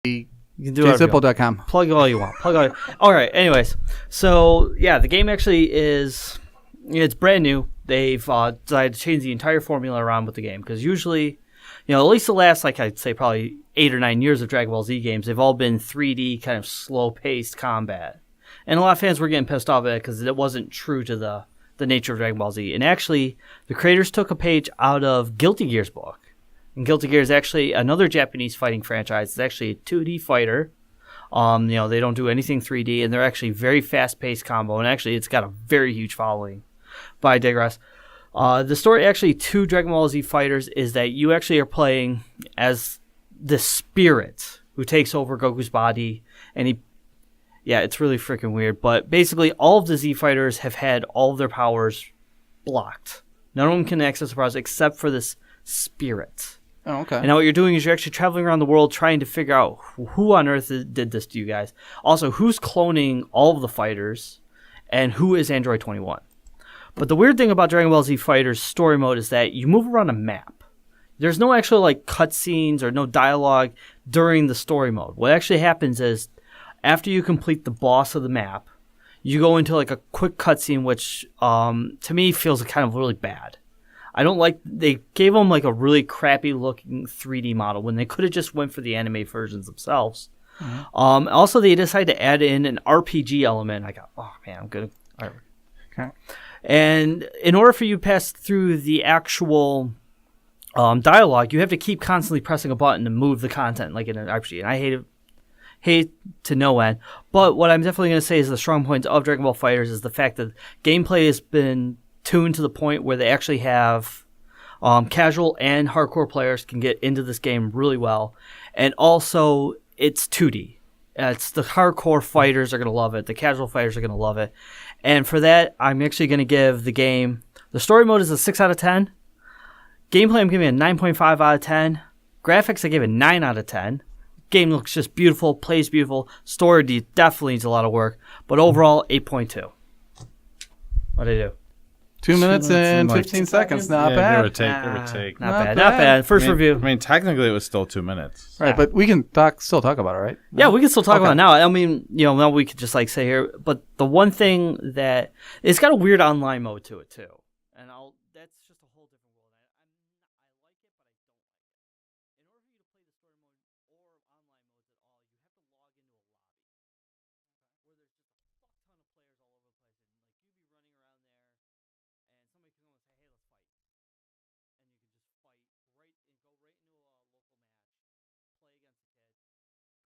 You can do Jzippo.com. Plug all you want. All right. Anyways, so yeah, the game actually it's brand new. They've decided to change the entire formula around with the game because usually, at least the last, like I'd say, probably 8 or 9 years of Dragon Ball Z games, they've all been 3D kind of slow-paced combat, and a lot of fans were getting pissed off at it because it wasn't true to the nature of Dragon Ball Z. And actually, the creators took a page out of Guilty Gear's book. And Guilty Gear is actually another Japanese fighting franchise. It's actually a 2D fighter. They don't do anything 3D, and they're actually very fast-paced combo. And actually, it's got a very huge following. But I digress. The story actually to Dragon Ball Z FighterZ is that you actually are playing as the spirit who takes over Goku's body, and it's really freaking weird. But basically, all of the Z fighters have had all of their powers blocked. None of them can access the powers except for this spirit. Oh, okay. And now what you're doing is you're actually traveling around the world trying to figure out who on earth did this to you guys. Also, who's cloning all of the fighters, and who is Android 21. But the weird thing about Dragon Ball Z FighterZ story mode is that you move around a map. There's no actual cutscenes or no dialogue during the story mode. What actually happens is after you complete the boss of the map, you go into a quick cutscene, which to me feels kind of really bad. I don't like. They gave them a really crappy looking 3D model when they could have just went for the anime versions themselves. Mm-hmm. Also, they decided to add in an RPG element. I go, oh man, I'm good. All right. Okay. And in order for you to pass through the actual dialogue, you have to keep constantly pressing a button to move the content like in an RPG. And I hate to no end. But what I'm definitely going to say is the strong points of Dragon Ball FighterZ is the fact that gameplay has been tuned to the point where they actually have casual and hardcore players can get into this game really well. And also, it's 2D. It's the hardcore fighters are going to love it. The casual fighters are going to love it. And for that, I'm actually going to give the game... The story mode is a 6 out of 10. Gameplay, I'm giving a 9.5 out of 10. Graphics, I gave a 9 out of 10. Game looks just beautiful, plays beautiful. Story definitely needs a lot of work. But overall, 8.2. What'd I do? 2 minutes and 15 seconds. Not bad. Give or take. Not bad. First review. I mean, technically, it was still 2 minutes. Right, but we can still talk about it, right? Yeah, we can still talk about it now. I mean, now we could just say here. But the one thing that... It's got a weird online mode to it, too.